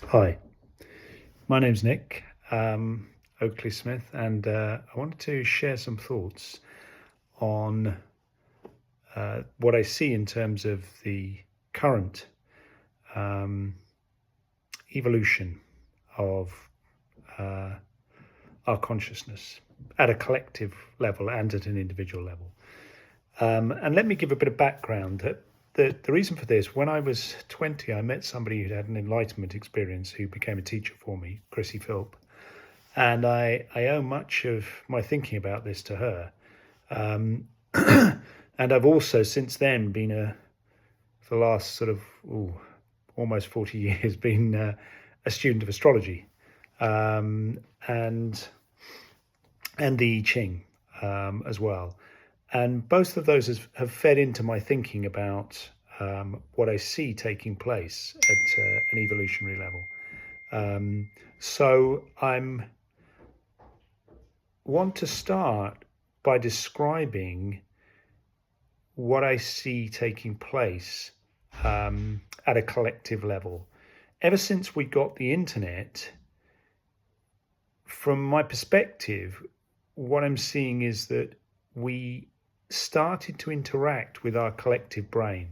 Hi, my name's Nick, Oakley-Smith, and I wanted to share some thoughts on what I see in terms of the current um, evolution of uh, our consciousness at a collective level and at an individual level. And let me give a bit of background. The reason for this, when I was 20, I met somebody who had an enlightenment experience who became a teacher for me, Chrissy Philp. And I owe much of my thinking about this to her. Um, and I've also since then been for the last sort of almost 40 years, been a student of astrology um, and and the I Ching as well. And both of those have fed into my thinking about what I see taking place at an evolutionary level. So I'm want to start by describing what I see taking place at a collective level. Ever since we got the internet, from my perspective, what I'm seeing is that we started to interact with our collective brain,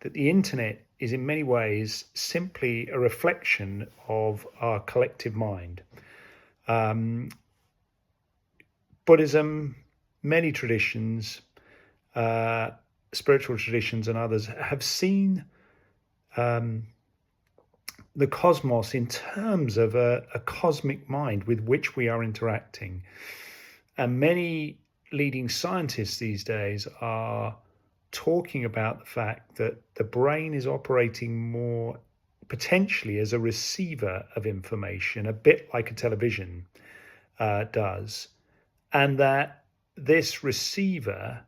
that the internet is in many ways simply a reflection of our collective mind. Buddhism, many traditions, spiritual traditions and others have seen the cosmos in terms of a cosmic mind with which we are interacting. And many leading scientists these days are talking about the fact that the brain is operating more potentially as a receiver of information, a bit like a television does, and that this receiver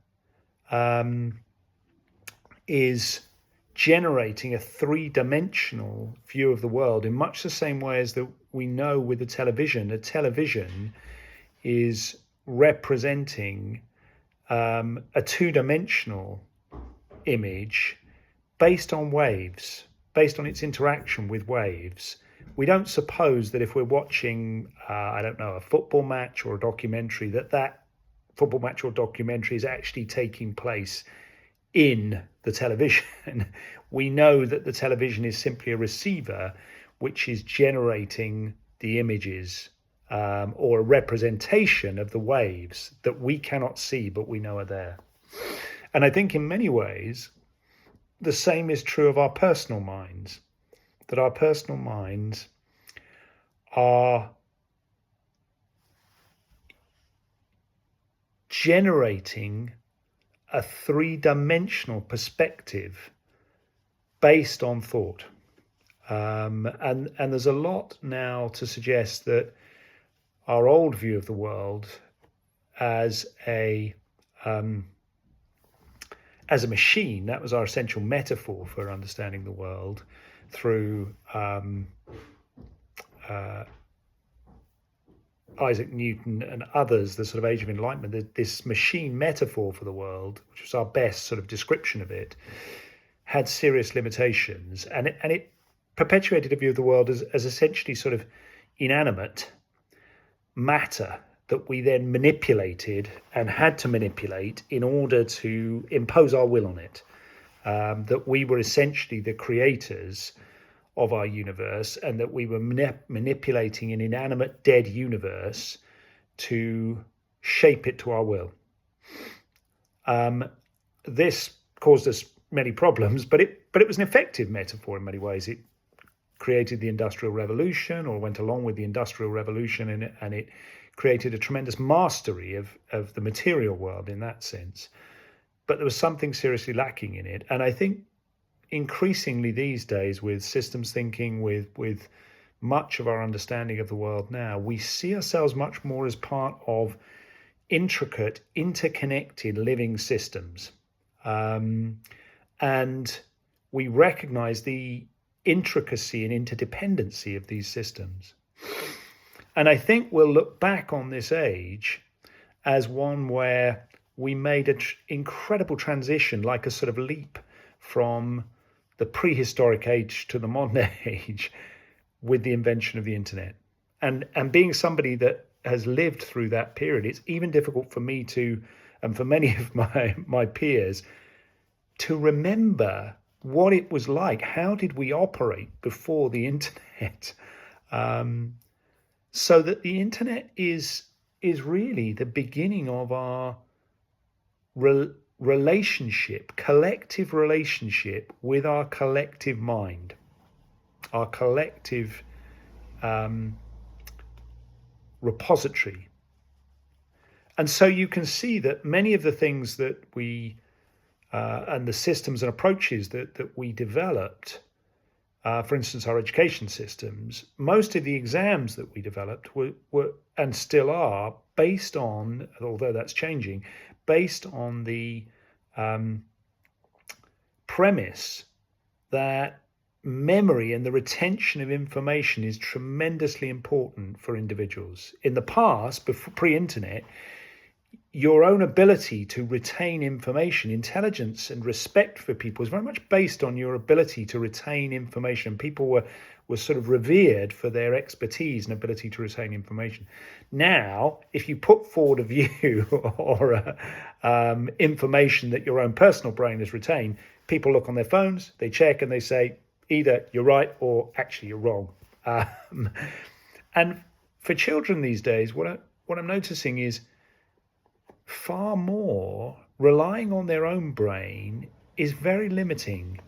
is generating a three-dimensional view of the world in much the same way as that we know with the television. A television is representing a two-dimensional image based on waves, based on its interaction with waves. We don't suppose that if we're watching, a football match or a documentary, that football match or documentary is actually taking place in the television. We know that the television is simply a receiver which is generating the images or a representation of the waves that we cannot see but we know are there. And I think in many ways, the same is true of our personal minds, that our personal minds are generating a three-dimensional perspective based on thought. And there's a lot now to suggest that our old view of the world as a machine, that was our essential metaphor for understanding the world through Isaac Newton and others, the sort of Age of Enlightenment, this machine metaphor for the world, which was our best sort of description of it, had serious limitations, and it perpetuated a view of the world as essentially sort of inanimate matter that we then manipulated and had to manipulate in order to impose our will on it. That we were essentially the creators of our universe, and that we were manipulating an inanimate, dead universe to shape it to our will. This caused us many problems, but it was an effective metaphor in many ways. It created the Industrial Revolution, or went along with the Industrial Revolution, and it created a tremendous mastery of the material world in that sense. But there was something seriously lacking in it. And I think increasingly these days, with systems thinking, with much of our understanding of the world now, we see ourselves much more as part of intricate, interconnected living systems. And we recognize the intricacy and interdependency of these systems. And I think we'll look back on this age as one where we made an incredible transition, like a sort of leap from the prehistoric age to the modern age, with the invention of the internet. And being somebody that has lived through that period, it's even difficult for me to, and for many of my peers, to remember what it was like. How did we operate before the internet? So that the internet is really the beginning of our relationship, collective relationship with our collective mind, our collective repository. And so you can see that many of the things that we and the systems and approaches that we developed, for instance, our education systems, most of the exams that we developed were and still are based on, although that's changing, based on the premise that memory and the retention of information is tremendously important for individuals. In the past, before pre-internet, your own ability to retain information, intelligence and respect for people was very much based on your ability to retain information. People were sort of revered for their expertise and ability to retain information. Now, if you put forward a view or information that your own personal brain has retained, people look on their phones, they check and they say, either you're right or actually you're wrong. And for children these days, what I'm noticing is far more relying on their own brain is very limiting.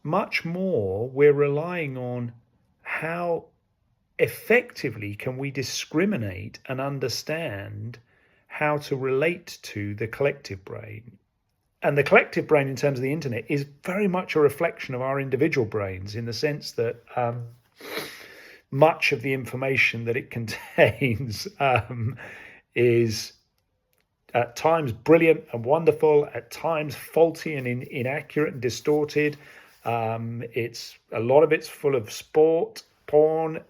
Much more we're relying on how effectively can we discriminate and understand how to relate to the collective brain. And the collective brain in terms of the internet is very much a reflection of our individual brains, in the sense that much of the information that it contains is at times brilliant and wonderful, at times faulty and inaccurate and distorted. It's a lot of it's full of sport, porn,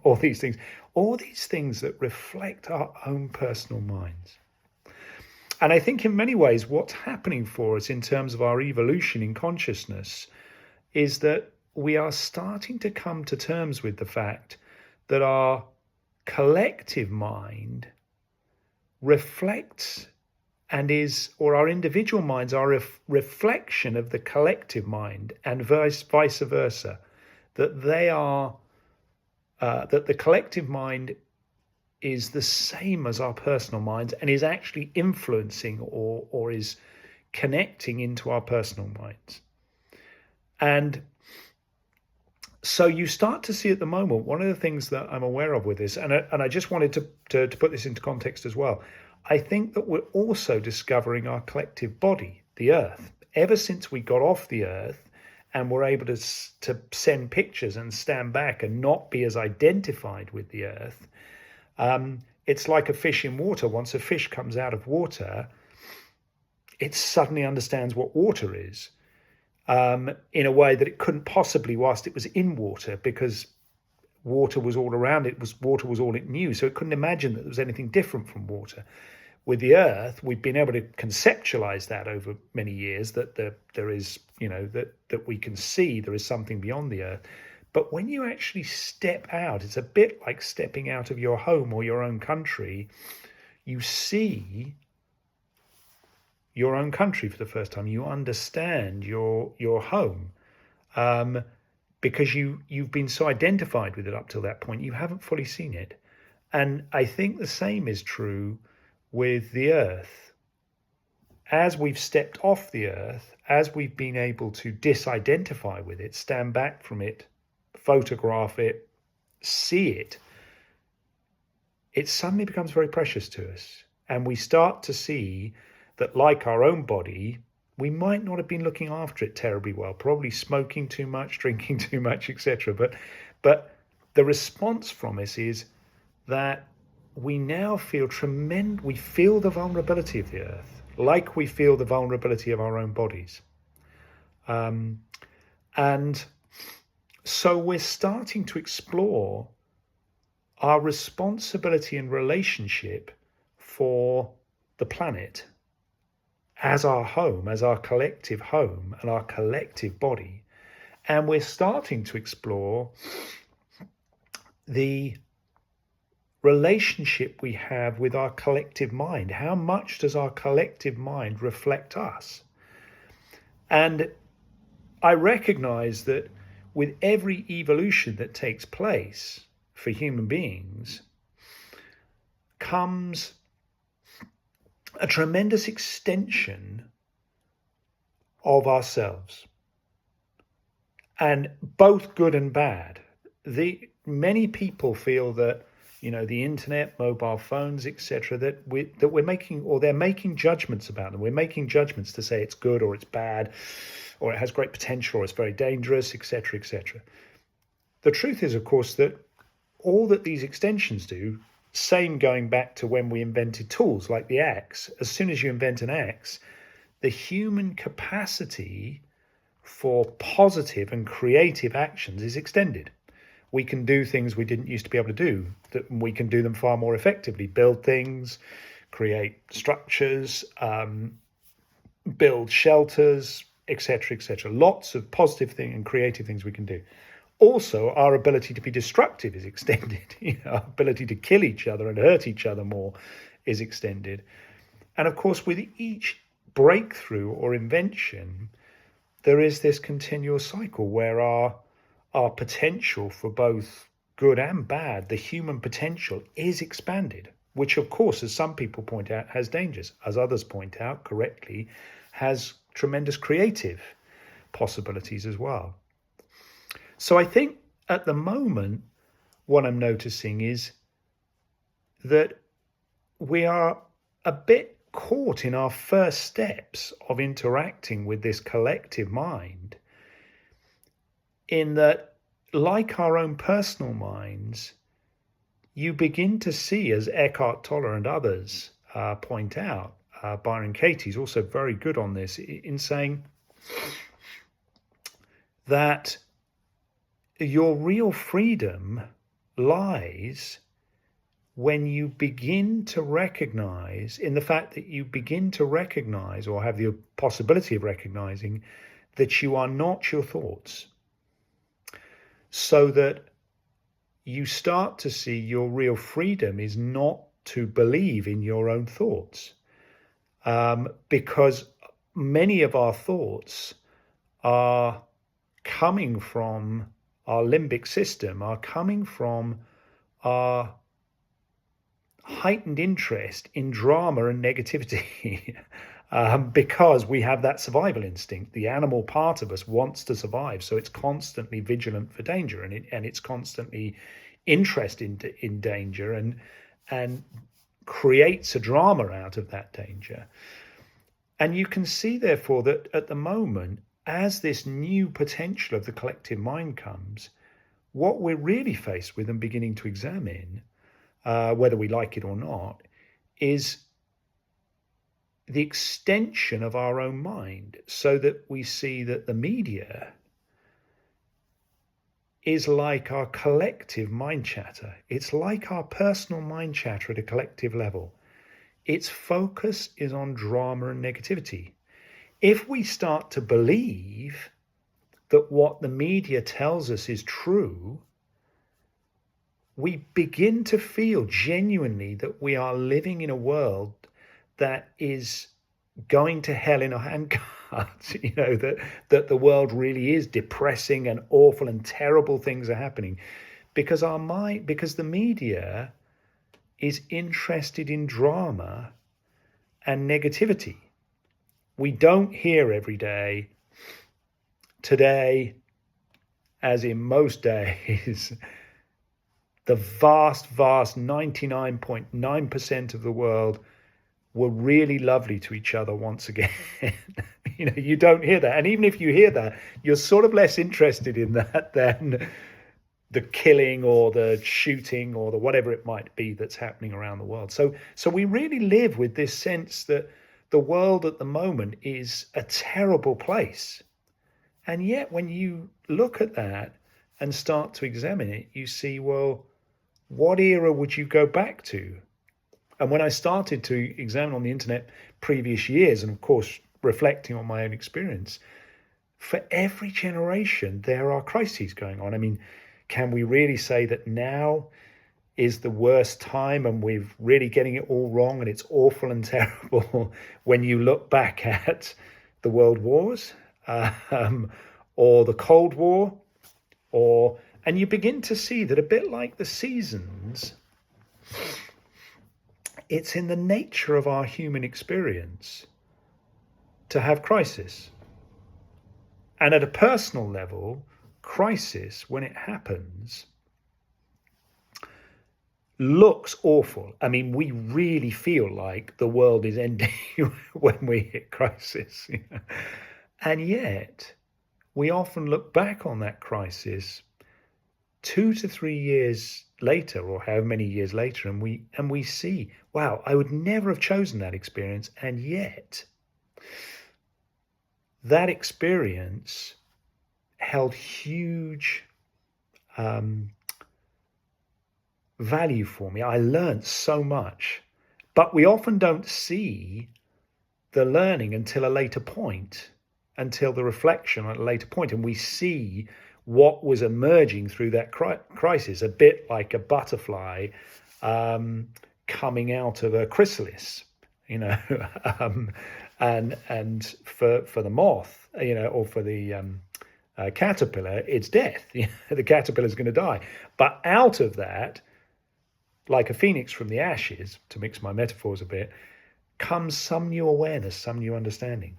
all these things that reflect our own personal minds. And I think in many ways what's happening for us in terms of our evolution in consciousness is that we are starting to come to terms with the fact that our collective mind reflects and is, or our individual minds are a reflection of the collective mind, and vice versa, that they are, that the collective mind is the same as our personal minds and is actually influencing or is connecting into our personal minds. And so you start to see at the moment, one of the things that I'm aware of with this, and I just wanted to put this into context as well, I think that we're also discovering our collective body, the Earth. Ever since we got off the Earth and were able to send pictures and stand back and not be as identified with the Earth, it's like a fish in water. Once a fish comes out of water, it suddenly understands what water is, in a way that it couldn't possibly whilst it was in water, because water was all around it. Water was all it knew, so it couldn't imagine that there was anything different from water. With the Earth, we've been able to conceptualize that over many years, that there is, that we can see there is something beyond the Earth. But when you actually step out, it's a bit like stepping out of your home or your own country. You see your own country for the first time. You understand your home, because you've been so identified with it up till that point, you haven't fully seen it. And I think the same is true with the Earth. As we've stepped off the Earth, as we've been able to disidentify with it, stand back from it, photograph it, see it, it suddenly becomes very precious to us. And we start to see that, like our own body, we might not have been looking after it terribly well, probably smoking too much, drinking too much, etc. But the response from us is that we now feel we feel the vulnerability of the Earth, like we feel the vulnerability of our own bodies. And so we're starting to explore our responsibility and relationship for the planet as our home, as our collective home and our collective body. And we're starting to explore the relationship we have with our collective mind. How much does our collective mind reflect us? And I recognize that with every evolution that takes place for human beings comes a tremendous extension of ourselves, and both good and bad. Many people feel that the internet, mobile phones, etc., that we're making, or they're making judgments about them. We're making judgments to say it's good or it's bad, or it has great potential or it's very dangerous, etc., etc. The truth is, of course, that all that these extensions do, same going back to when we invented tools like the axe. As soon as you invent an axe, the human capacity for positive and creative actions is extended. We can do things we didn't used to be able to do, that we can do them far more effectively, build things, create structures, build shelters, etc., etc. Lots of positive things and creative things we can do. Also, our ability to be destructive is extended. Our ability to kill each other and hurt each other more is extended. And of course, with each breakthrough or invention, there is this continual cycle where our potential for both good and bad, the human potential, is expanded, which of course, as some people point out, has dangers, as others point out correctly, has tremendous creative possibilities as well. So I think at the moment, what I'm noticing is that we are a bit caught in our first steps of interacting with this collective mind, in that, like our own personal minds, you begin to see, as Eckhart Tolle and others point out, Byron Katie's also very good on this, in saying that your real freedom lies when you begin to recognize, in the fact that you begin to recognize, or have the possibility of recognizing, that you are not your thoughts. So that you start to see your real freedom is not to believe in your own thoughts. Because many of our thoughts are coming from our limbic system, are coming from our heightened interest in drama and negativity. Because we have that survival instinct. The animal part of us wants to survive, so it's constantly vigilant for danger, and it's constantly interested in danger, and creates a drama out of that danger. And you can see, therefore, that at the moment, as this new potential of the collective mind comes, what we're really faced with and beginning to examine, whether we like it or not, is the extension of our own mind, so that we see that the media is like our collective mind chatter. It's like our personal mind chatter at a collective level. Its focus is on drama and negativity. If we start to believe that what the media tells us is true, we begin to feel genuinely that we are living in a world that is going to hell in a handcart. That the world really is depressing and awful, and terrible things are happening because the media is interested in drama and negativity. We don't hear every day, today, as in most days, the vast 99.9% of the world were really lovely to each other once again. You don't hear that. And even if you hear that, you're sort of less interested in that than the killing or the shooting or the whatever it might be that's happening around the world. So we really live with this sense that the world at the moment is a terrible place. And yet when you look at that and start to examine it, you see, well, what era would you go back to? And when I started to examine on the internet previous years, and of course reflecting on my own experience, for every generation there are crises going on. I mean, Can we really say that now is the worst time and we're really getting it all wrong and it's awful and terrible when you look back at the world wars, or the Cold War, and you begin to see that a bit like the seasons, it's in the nature of our human experience to have crisis. And at a personal level, crisis, when it happens, looks awful. I mean, we really feel like the world is ending when we hit crisis. And yet, we often look back on that crisis 2 to 3 years later, or however many years later, and we see, wow, I would never have chosen that experience, and yet that experience held huge value for me. I learned so much, but we often don't see the learning until a later point, until the reflection at a later point, and we see what was emerging through that crisis, a bit like a butterfly coming out of a chrysalis, and for the moth, or for the caterpillar, it's death. The caterpillar's going to die. But out of that, like a phoenix from the ashes, to mix my metaphors a bit, comes some new awareness, some new understanding.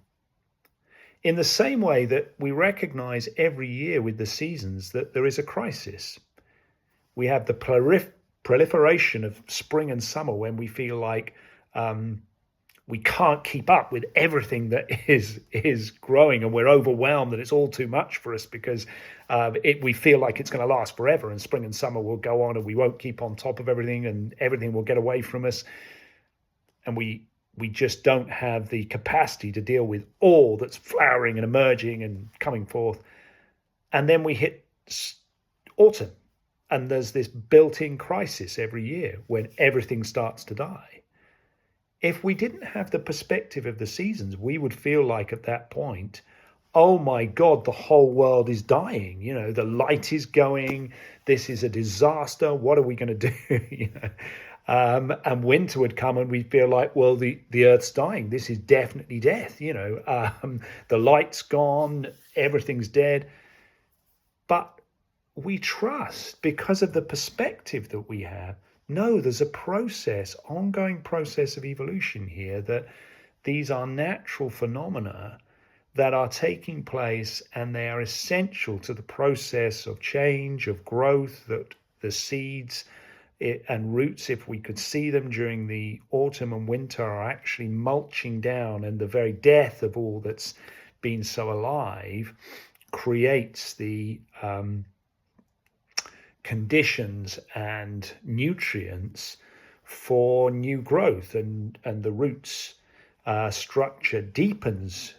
In the same way that we recognize every year with the seasons that there is a crisis. We have the proliferation of spring and summer when we feel like we can't keep up with everything that is growing, and we're overwhelmed and it's all too much for us because we feel like it's going to last forever, and spring and summer will go on and we won't keep on top of everything and everything will get away from us. And we just don't have the capacity to deal with all that's flowering and emerging and coming forth. And then we hit autumn, and there's this built-in crisis every year when everything starts to die. If we didn't have the perspective of the seasons, we would feel like at that point, oh my God, the whole world is dying. The light is going. This is a disaster. What are we going to do? And winter would come and we'd feel like, well, the earth's dying. This is definitely death. The light's gone. Everything's dead. But we trust, because of the perspective that we have, no, there's a process, ongoing process of evolution here, that these are natural phenomena that are taking place, and they are essential to the process of change, of growth, that the seeds and roots, if we could see them during the autumn and winter, are actually mulching down, and the very death of all that's been so alive creates the conditions and nutrients for new growth, and the roots structure deepens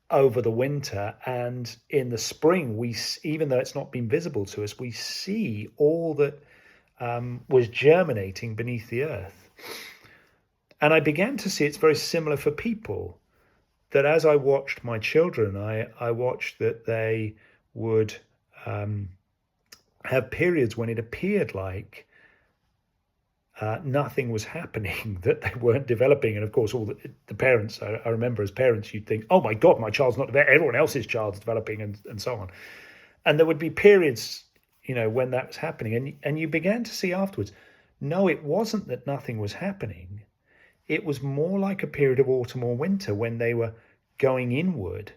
over the winter, and in the spring, even though it's not been visible to us, we see all that was germinating beneath the earth. And I began to see it's very similar for people, that as I watched my children, I watched that they would have periods when it appeared like nothing was happening, that they weren't developing. And of course, all the parents, I remember as parents, you'd think, oh my God, my child's not developing, everyone else's child's developing, and so on. And there would be periods, when that was happening. And you began to see afterwards, no, it wasn't that nothing was happening. It was more like a period of autumn or winter when they were going inward.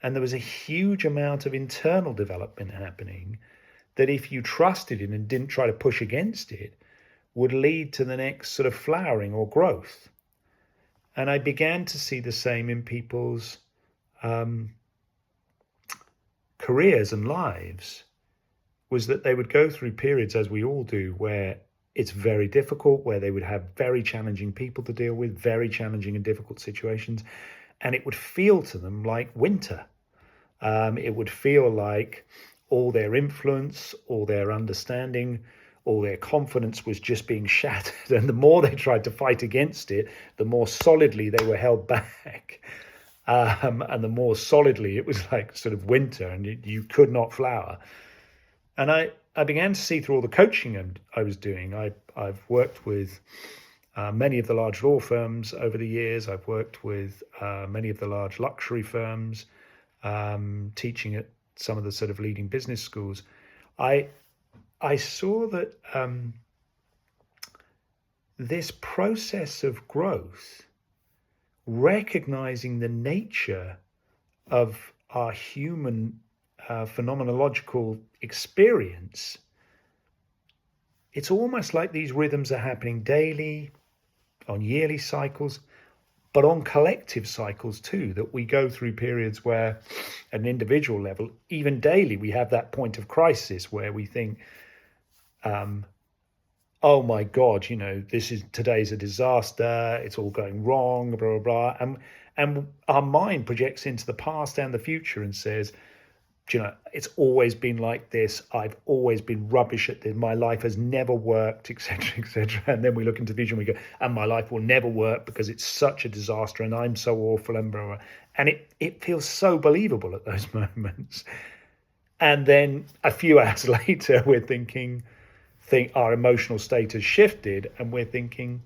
And there was a huge amount of internal development happening that, if you trusted it and didn't try to push against it, would lead to the next sort of flowering or growth. And I began to see the same in people's careers and lives, was that they would go through periods, as we all do, where it's very difficult, where they would have very challenging people to deal with, very challenging and difficult situations, and it would feel to them like winter. It would feel like all their influence, all their understanding, all their confidence was just being shattered. And the more they tried to fight against it, the more solidly they were held back. and the more solidly it was like sort of winter, and you could not flower. And I began to see through all the coaching I was doing. I've worked with many of the large law firms over the years. I've worked with many of the large luxury firms, teaching at some of the sort of leading business schools. I saw that this process of growth, recognizing the nature of our human phenomenological experience, it's almost like these rhythms are happening daily, on yearly cycles, but on collective cycles too, that we go through periods where at an individual level, even daily, we have that point of crisis where we think, oh my God, today's a disaster, it's all going wrong, blah, blah, blah. And our mind projects into the past and the future and says, it's always been like this. I've always been rubbish at this. My life has never worked, etc., etc. And then we look into the future and we go, and my life will never work because it's such a disaster and I'm so awful and blah, blah, blah. And it feels so believable at those moments. And then a few hours later, we're thinking our emotional state has shifted and we're thinking,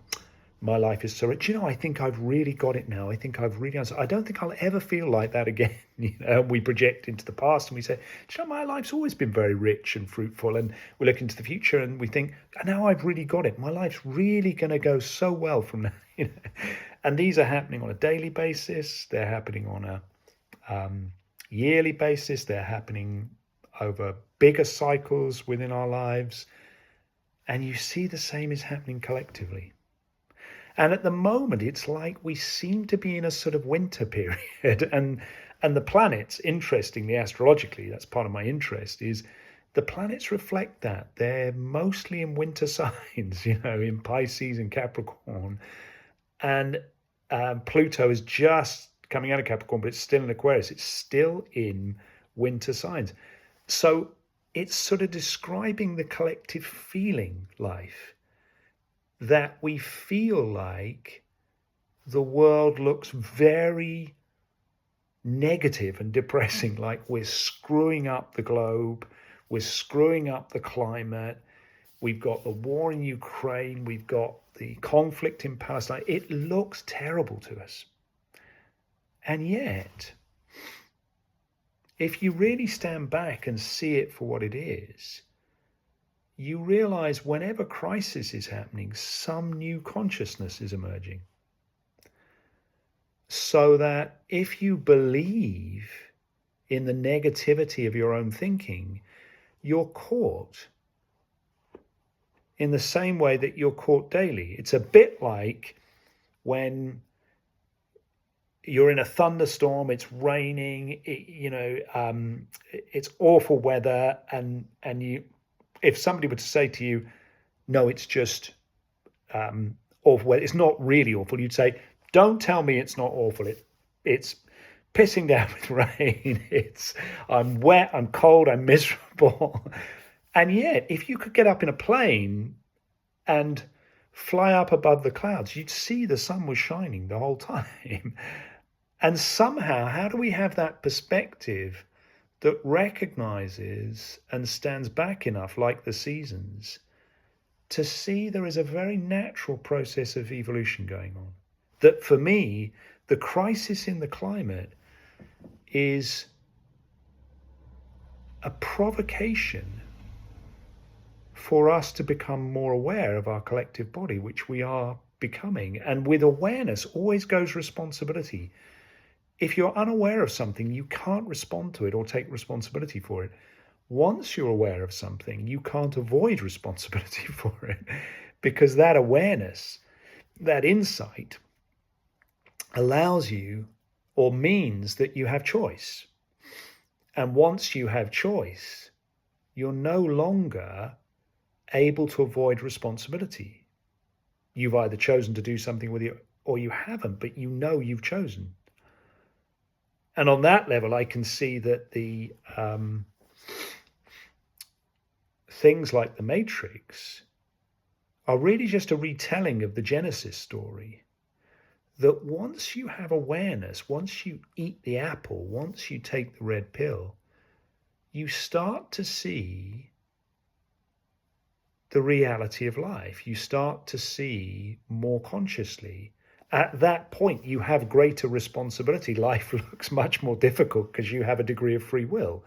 my life is so rich. I think I've really got it now. I think I've really answered. I don't think I'll ever feel like that again. We project into the past and we say, my life's always been very rich and fruitful. And we look into the future and we think, now I've really got it. My life's really going to go so well from now. And these are happening on a daily basis. They're happening on a yearly basis. They're happening over bigger cycles within our lives. And you see the same is happening collectively. And at the moment, it's like we seem to be in a sort of winter period. And the planets, interestingly, astrologically, that's part of my interest, is the planets reflect that. They're mostly in winter signs, in Pisces and Capricorn. And Pluto is just coming out of Capricorn, but it's still in Aquarius. It's still in winter signs. So it's sort of describing the collective feeling life, that we feel like the world looks very negative and depressing, like we're screwing up the globe, we're screwing up the climate, we've got the war in Ukraine, we've got the conflict in Palestine. It looks terrible to us. And yet, if you really stand back and see it for what it is, you realize whenever crisis is happening, some new consciousness is emerging. So that if you believe in the negativity of your own thinking, you're caught in the same way that you're caught daily. It's a bit like when you're in a thunderstorm, it's raining, it's awful weather, and you, if somebody were to say to you, no, it's just awful, it's not really awful, you'd say, don't tell me it's not awful. It's pissing down with rain. I'm wet, I'm cold, I'm miserable. And yet, if you could get up in a plane and fly up above the clouds, you'd see the sun was shining the whole time. And somehow, how do we have that perspective that recognizes and stands back enough, like the seasons, to see there is a very natural process of evolution going on? That for me, the crisis in the climate is a provocation for us to become more aware of our collective body, which we are becoming. And with awareness always goes responsibility. If you're unaware of something, you can't respond to it or take responsibility for it. Once you're aware of something, you can't avoid responsibility for it, because that awareness, that insight, allows you, or means that you have choice. And once you have choice, you're no longer able to avoid responsibility. You've either chosen to do something with it or you haven't, but you've chosen. And on that level, I can see that the things like the Matrix are really just a retelling of the Genesis story. that once you have awareness, once you eat the apple, once you take the red pill, you start to see the reality of life. You start to see more consciously. At that point, you have greater responsibility. Life looks much more difficult because you have a degree of free will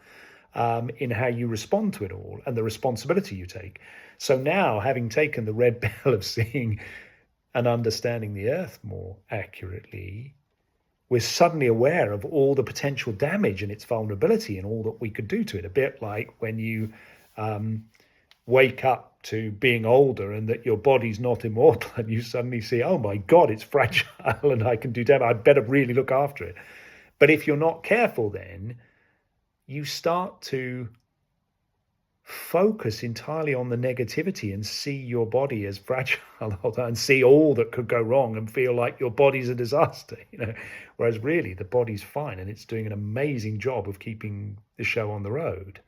in how you respond to it all and the responsibility you take. So now, having taken the red pill of seeing and understanding the earth more accurately, we're suddenly aware of all the potential damage and its vulnerability and all that we could do to it. A bit like when you wake up to being older and that your body's not immortal, and you suddenly see, oh my God, it's fragile and I can do damage. I'd better really look after it. But if you're not careful, then you start to focus entirely on the negativity and see your body as fragile and see all that could go wrong and feel like your body's a disaster, whereas really the body's fine and it's doing an amazing job of keeping the show on the road.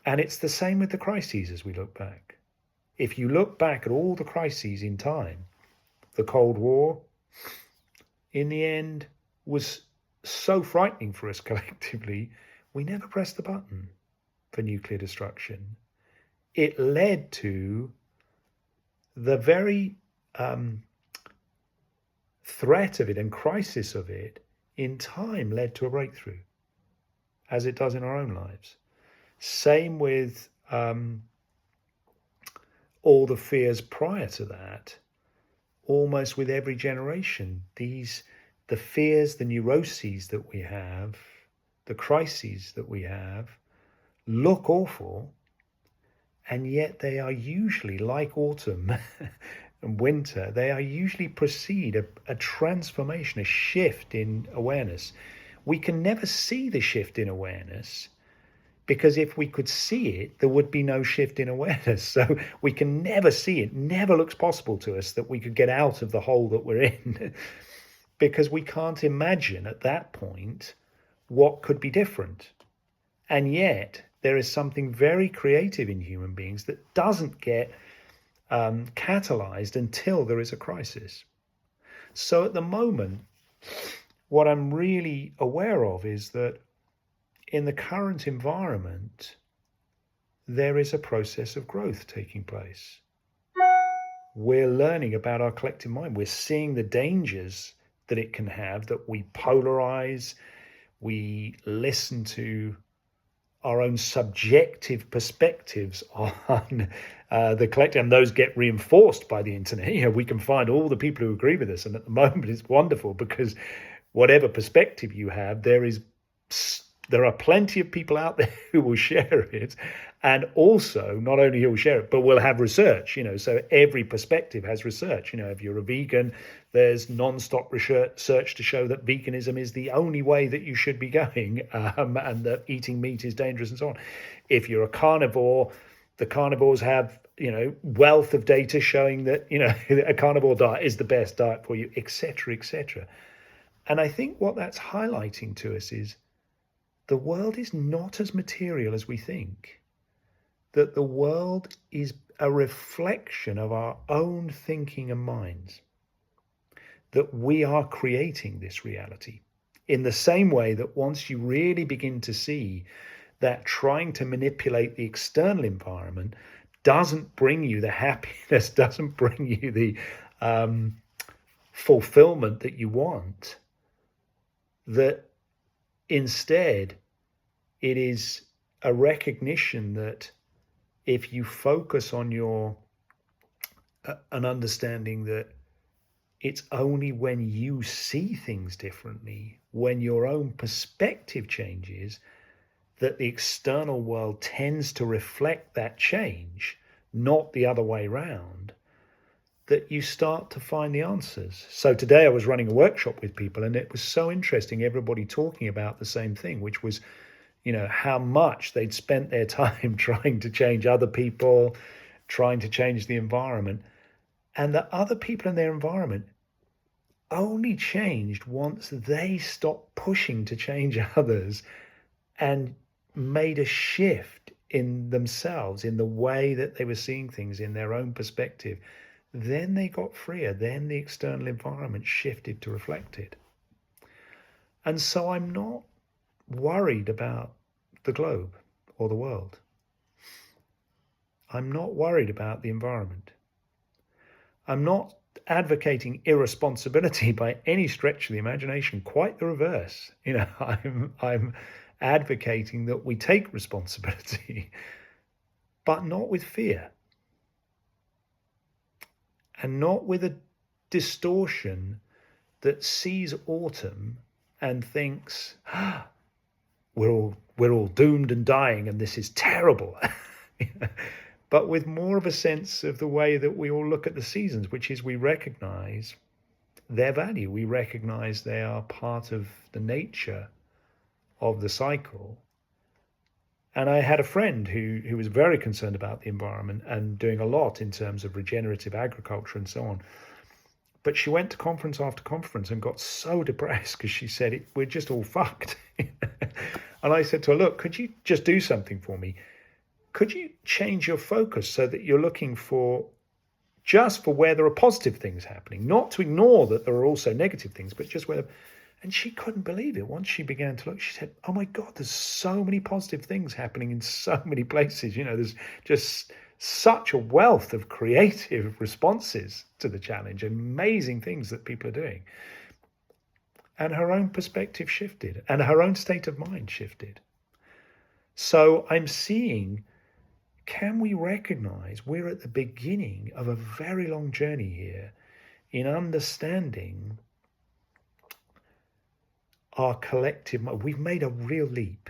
And it's the same with the crises as we look back. If you look back at all the crises in time, the Cold War, in the end, was so frightening for us collectively, we never pressed the button for nuclear destruction. It led to the very threat of it and crisis of it in time led to a breakthrough, as it does in our own lives. Same with all the fears prior to that. Almost with every generation, the fears, the neuroses that we have, the crises that we have, look awful, and yet they are usually, like autumn and winter, they are usually precede a transformation, a shift in awareness. We can never see the shift in awareness, because if we could see it, there would be no shift in awareness. So we can never see it. Never looks possible to us that we could get out of the hole that we're in because we can't imagine at that point what could be different. And yet there is something very creative in human beings that doesn't get catalyzed until there is a crisis. So at the moment, what I'm really aware of is that in the current environment, there is a process of growth taking place. We're learning about our collective mind. We're seeing the dangers that it can have, that we polarize, we listen to our own subjective perspectives on the collective, and those get reinforced by the internet. We can find all the people who agree with us, and at the moment it's wonderful because whatever perspective you have, there are plenty of people out there who will share it, and also not only who will share it, but will have research, so every perspective has research. If you're a vegan, there's non-stop research to show that veganism is the only way that you should be going, and that eating meat is dangerous and so on. If you're a carnivore, the carnivores have, wealth of data showing that, a carnivore diet is the best diet for you, etc., etc. And I think what that's highlighting to us is the world is not as material as we think, that the world is a reflection of our own thinking and minds, that we are creating this reality. In the same way that once you really begin to see that trying to manipulate the external environment doesn't bring you the happiness, doesn't bring you the fulfillment that you want, that instead it is a recognition that if you focus on an understanding that it's only when you see things differently, when your own perspective changes, that the external world tends to reflect that change, not the other way around, that you start to find the answers. So today I was running a workshop with people, and it was so interesting, everybody talking about the same thing, which was, how much they'd spent their time trying to change other people, trying to change the environment, and that other people in their environment only changed once they stopped pushing to change others and made a shift in themselves, in the way that they were seeing things, in their own perspective. then they got freer. Then the external environment shifted to reflect it. And so I'm not worried about the globe or the world. I'm not worried about the environment. I'm not advocating irresponsibility by any stretch of the imagination. Quite the reverse. I'm advocating that we take responsibility, but not with fear, and not with a distortion that sees autumn and thinks, we're all doomed and dying and this is terrible. But with more of a sense of the way that we all look at the seasons, which is we recognize their value. We recognize they are part of the nature of the cycle. And I had a friend who was very concerned about the environment and doing a lot in terms of regenerative agriculture and so on. But she went to conference after conference and got so depressed because she said, we're just all fucked. And I said to her, look, could you just do something for me? Could you change your focus so that you're looking for just for where there are positive things happening, not to ignore that there are also negative things, but just where. And she couldn't believe it. Once she began to look, she said, oh my God, there's so many positive things happening in so many places. There's just such a wealth of creative responses to the challenge, amazing things that people are doing. And her own perspective shifted and her own state of mind shifted. So I'm seeing, can we recognize we're at the beginning of a very long journey here in understanding our collective mind? We've made a real leap.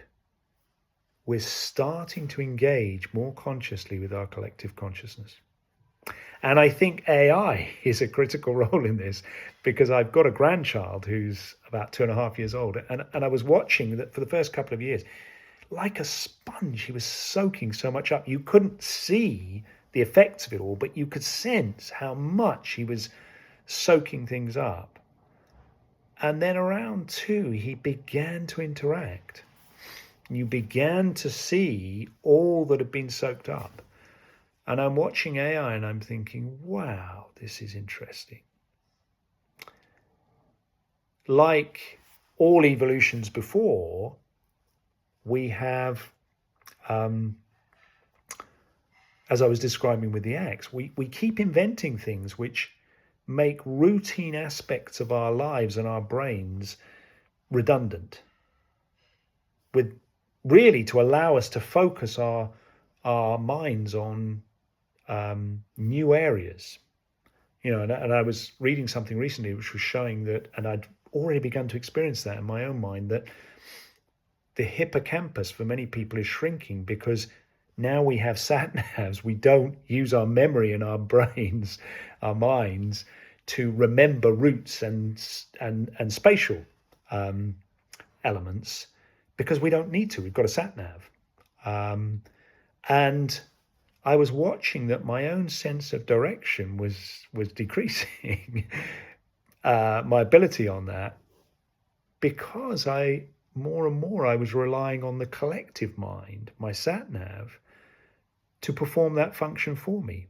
We're starting to engage more consciously with our collective consciousness. And I think AI is a critical role in this, because I've got a grandchild who's about 2.5 years old. And I was watching that for the first couple of years, like a sponge, he was soaking so much up. You couldn't see the effects of it all, but you could sense how much he was soaking things up. And then around 2, he began to interact. You began to see all that had been soaked up. And I'm watching AI and I'm thinking, wow, this is interesting. Like all evolutions before, we have, as I was describing with the axe, we keep inventing things which make routine aspects of our lives and our brains redundant, with really to allow us to focus our minds on new areas. And I was reading something recently which was showing that, and I'd already begun to experience that in my own mind, that the hippocampus for many people is shrinking because now we have sat-navs. We don't use our memory and our brains, our minds, to remember routes and spatial elements, because we don't need to. We've got a sat-nav. And I was watching that my own sense of direction was decreasing, my ability on that, because more and more I was relying on the collective mind, my sat-nav, to perform that function for me.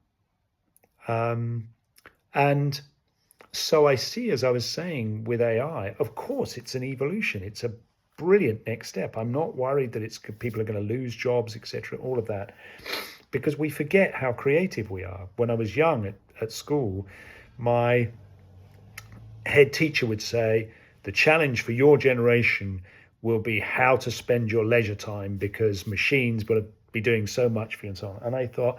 And so I see, as I was saying with AI, of course it's an evolution. It's a brilliant next step. I'm not worried that people are going to lose jobs, etc., all of that, because we forget how creative we are. When I was young at school, my head teacher would say, the challenge for your generation will be how to spend your leisure time, because machines will be doing so much for you and so on. And I thought,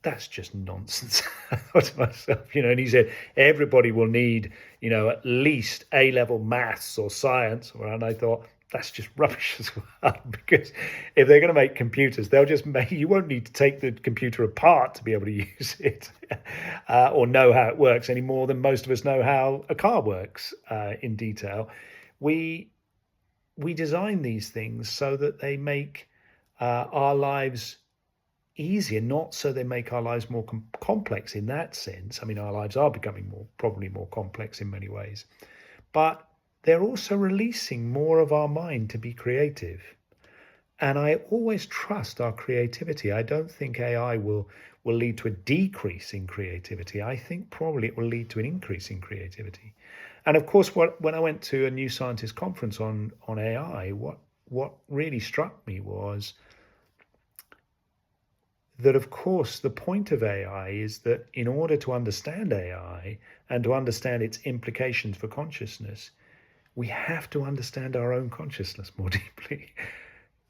that's just nonsense. I thought to myself, and he said, everybody will need, at least A-level maths or science. And I thought, that's just rubbish as well, because if they're going to make computers, they'll just you won't need to take the computer apart to be able to use it or know how it works any more than most of us know how a car works in detail. We design these things so that they make our lives easier, not so they make our lives more complex in that sense. I mean, our lives are becoming probably more complex in many ways, but they're also releasing more of our mind to be creative. And I always trust our creativity. I don't think AI will lead to a decrease in creativity. I think probably it will lead to an increase in creativity. And of course, when I went to a New Scientist conference on AI, what really struck me was that, of course, the point of AI is that in order to understand AI and to understand its implications for consciousness, we have to understand our own consciousness more deeply.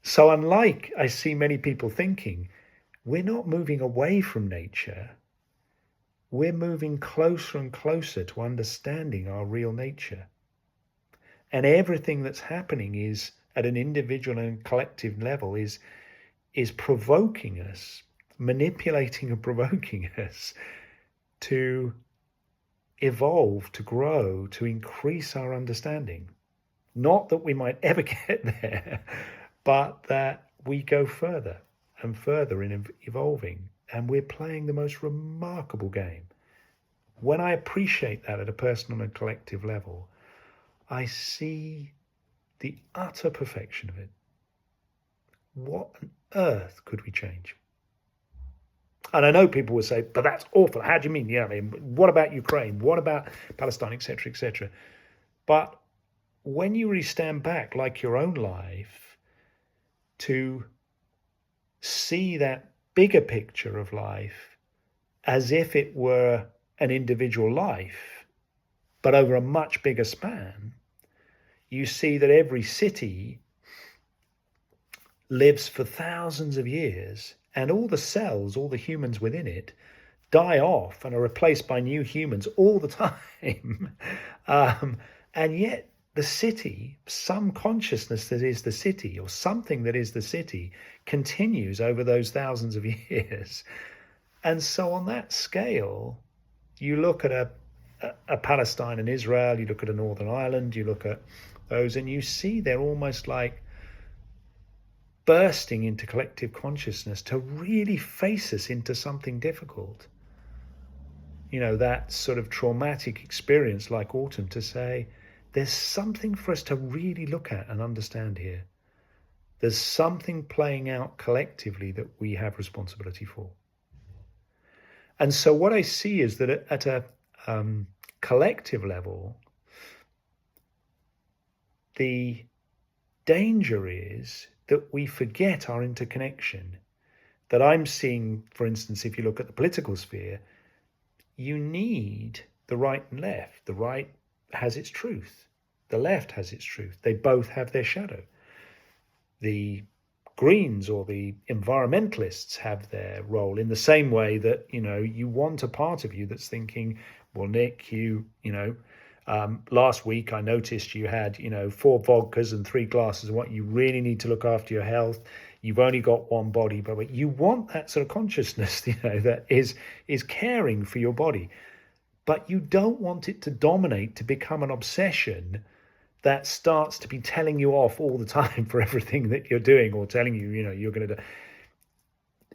So unlike I see many people thinking, we're not moving away from nature. We're moving closer and closer to understanding our real nature. And everything that's happening is at an individual and collective level is provoking us, manipulating and provoking us to evolve, to grow, to increase our understanding. Not that we might ever get there, but that we go further and further in evolving. And we're playing the most remarkable game. When I appreciate that at a personal and collective level, I see the utter perfection of it. What on earth could we change? And I know people will say, but that's awful. How do you mean? Yeah, I mean, what about Ukraine? What about Palestine, etc., etc.? But when you really stand back, like your own life, to see that bigger picture of life as if it were an individual life, but over a much bigger span, you see that every city lives for thousands of years, and all the cells, all the humans within it, die off and are replaced by new humans all the time. And yet the city, some consciousness that is the city, or something that is the city, continues over those thousands of years. And so on that scale, you look at a Palestine and Israel, you look at a Northern Ireland, you look at those, and you see they're almost like bursting into collective consciousness to really face us into something difficult. You know, that sort of traumatic experience like autumn, to say, there's something for us to really look at and understand here. There's something playing out collectively that we have responsibility for. And so what I see is that at a collective level, the danger is that we forget our interconnection. That I'm seeing, for instance, if you look at the political sphere, you need the right and left. The right has its truth. The left has its truth. They both have their shadow. The Greens or the environmentalists have their role, in the same way that, you know, you want a part of you that's thinking, well, Nick, last week I noticed you had, 4 vodkas and 3 glasses of what you really need to look after your health. You've only got one body, but you want that sort of consciousness, that is caring for your body. But you don't want it to dominate, to become an obsession that starts to be telling you off all the time for everything that you're doing, or telling you, you're going to do.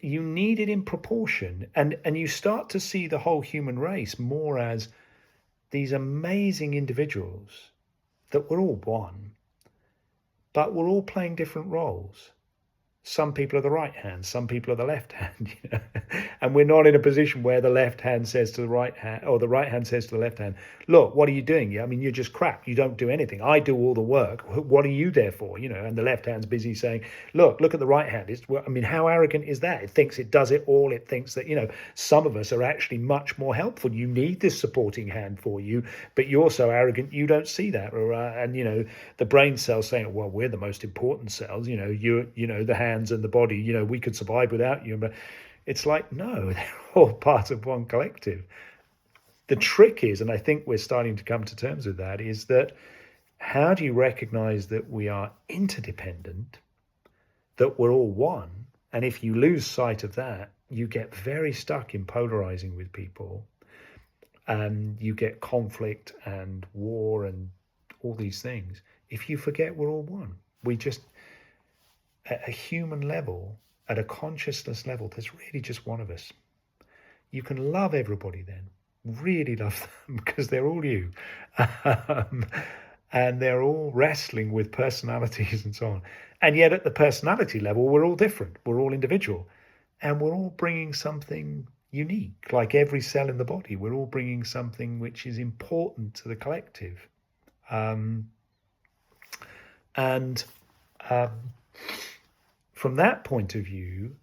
You need it in proportion. And you start to see the whole human race more as these amazing individuals, that we're all one, but we're all playing different roles. Some people are the right hand, some people are the left hand, and we're not in a position where the left hand says to the right hand, or the right hand says to the left hand, look, what are you doing? You're just crap. You don't do anything. I do all the work. What are you there for? And the left hand's busy saying, look at the right hand. How arrogant is that? It thinks it does it all. It thinks that, some of us are actually much more helpful. You need this supporting hand for you, but you're so arrogant you don't see that. The brain cells saying, well, we're the most important cells. The hand and the body, we could survive without you. But it's like, no, they're all part of one collective. The trick is, and I think we're starting to come to terms with that, is that how do you recognize that we are interdependent, that we're all one? And if you lose sight of that, you get very stuck in polarizing with people, and you get conflict and war and all these things. If you forget we're all one, we just, at a human level, at a consciousness level, there's really just one of us. You can love everybody then, really love them, because they're all you. And they're all wrestling with personalities and so on. And yet at the personality level, we're all different. We're all individual. And we're all bringing something unique. Like every cell in the body, we're all bringing something which is important to the collective. Um, and from that point of view,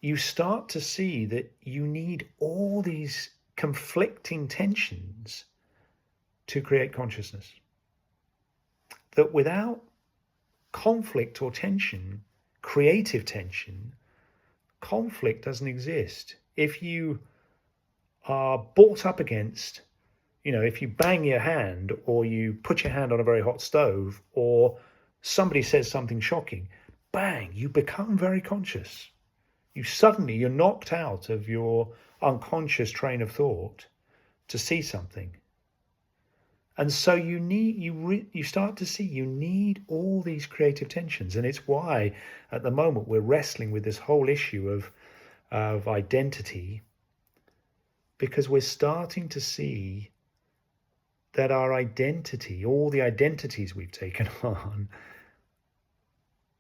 you start to see that you need all these conflicting tensions to create consciousness. That without conflict or tension, creative tension, conflict doesn't exist. If you are brought up against, if you bang your hand or you put your hand on a very hot stove or somebody says something shocking, bang, you become very conscious. You're knocked out of your unconscious train of thought to see something. And so you start to see you need all these creative tensions. And it's why at the moment we're wrestling with this whole issue of identity, because we're starting to see that our identity, all the identities we've taken on,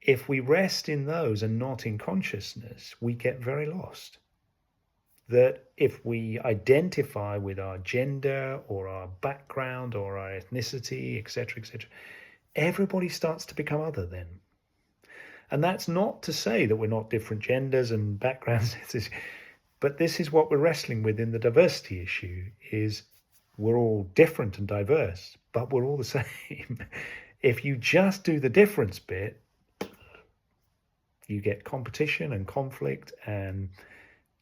if we rest in those and not in consciousness, we get very lost. That if we identify with our gender or our background or our ethnicity, etc., everybody starts to become other then. And that's not to say that we're not different genders and backgrounds, but this is what we're wrestling with in the diversity issue, is we're all different and diverse, but we're all the same. If you just do the difference bit, you get competition and conflict, and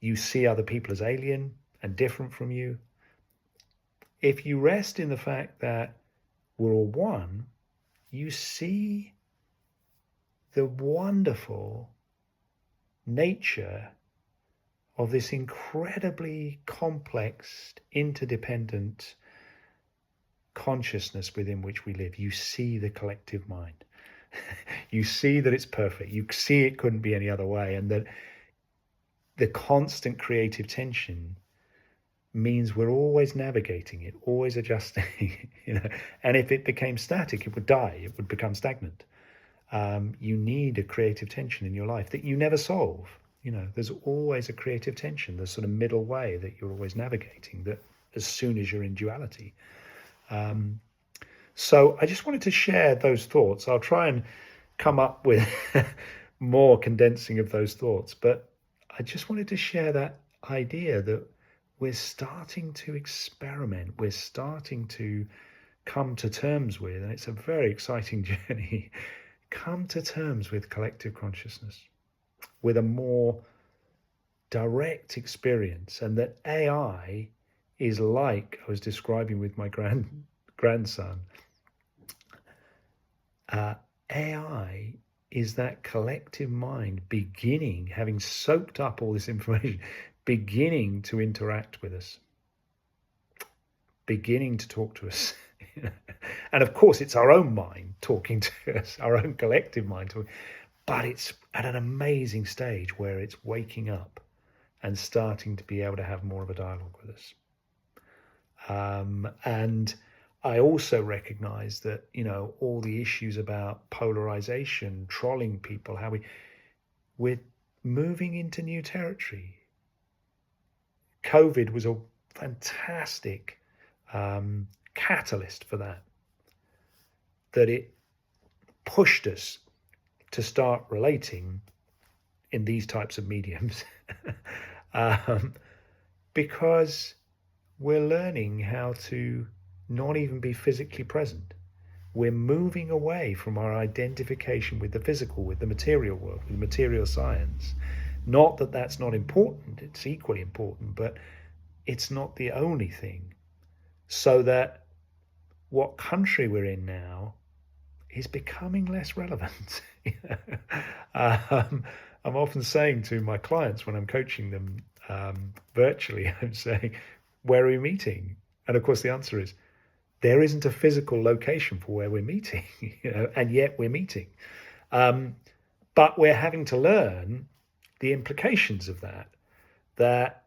you see other people as alien and different from you. If you rest in the fact that we're all one, you see the wonderful nature of this incredibly complex, interdependent consciousness within which we live. You see the collective mind. You see that it's perfect. You see it couldn't be any other way, and that the constant creative tension means we're always navigating it, always adjusting. And if it became static, it would die. It would become stagnant. You need a creative tension in your life that you never solve. There's always a creative tension, the sort of middle way that you're always navigating, that as soon as you're in duality. So I just wanted to share those thoughts. I'll try and come up with more condensing of those thoughts, but I just wanted to share that idea that we're starting to experiment, we're starting to come to terms with, and it's a very exciting journey, come to terms with collective consciousness, with a more direct experience, and that AI is like I was describing with my grandson. AI is that collective mind beginning, having soaked up all this information, beginning to interact with us, beginning to talk to us. And of course, it's our own mind talking to us, our own collective mind talking, but it's at an amazing stage where it's waking up and starting to be able to have more of a dialogue with us. And I also recognize that, all the issues about polarization, trolling people, how we're moving into new territory. COVID was a fantastic catalyst for that it pushed us to start relating in these types of mediums because we're learning how to not even be physically present. We're moving away from our identification with the physical, with the material world, with material science. Not that that's not important, it's equally important, but it's not the only thing. So that what country we're in now is becoming less relevant. I'm often saying to my clients when I'm coaching them virtually, I'm saying, where are we meeting? And of course the answer is, there isn't a physical location for where we're meeting, and yet we're meeting. But we're having to learn the implications of that,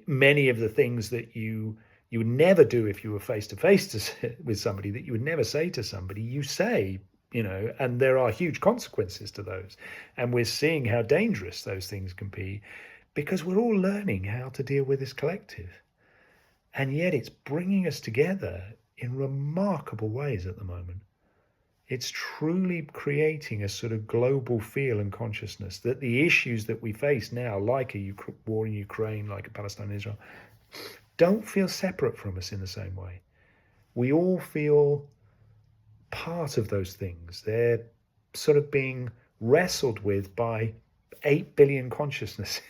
many of the things that you would never do if you were face to face with somebody, that you would never say to somebody, you say and there are huge consequences to those. And we're seeing how dangerous those things can be because we're all learning how to deal with this collective. And yet it's bringing us together in remarkable ways at the moment. It's truly creating a sort of global feel and consciousness that the issues that we face now, like a war in Ukraine, like Palestine and Israel, don't feel separate from us in the same way. We all feel part of those things. They're sort of being wrestled with by 8 billion consciousnesses,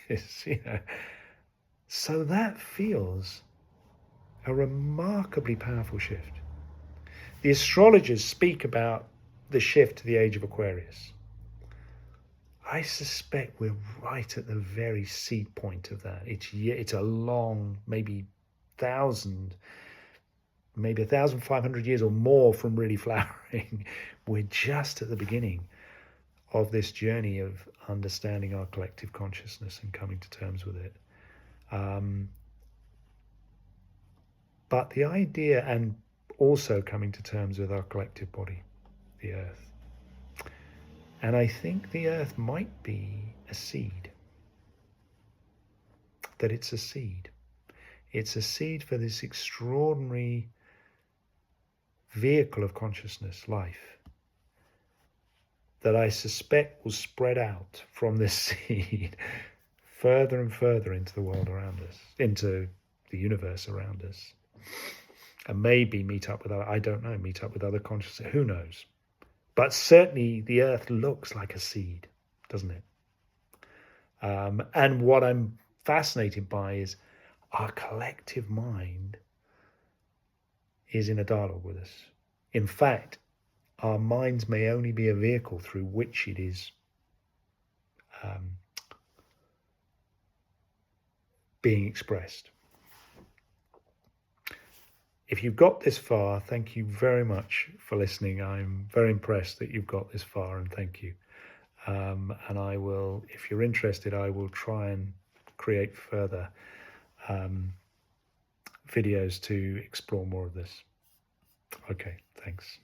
So that feels a remarkably powerful shift. The astrologers speak about the shift to the age of Aquarius. I suspect we're right at the very seed point of that. It's a long, maybe 1,500 years or more from really flowering. We're just at the beginning of this journey of understanding our collective consciousness and coming to terms with it. But the idea, and also coming to terms with our collective body, the earth. And I think the earth might be a seed. That it's a seed. It's a seed for this extraordinary vehicle of consciousness, life, that I suspect will spread out from this seed further and further into the world around us, into the universe around us. And maybe meet up with other consciousness, who knows? But certainly the earth looks like a seed, doesn't it? And what I'm fascinated by is our collective mind is in a dialogue with us. In fact, our minds may only be a vehicle through which it is being expressed. If you've got this far, thank you very much for listening. I'm very impressed that you've got this far, and thank you. And I will, if you're interested, I will try and create further videos to explore more of this. Okay, thanks.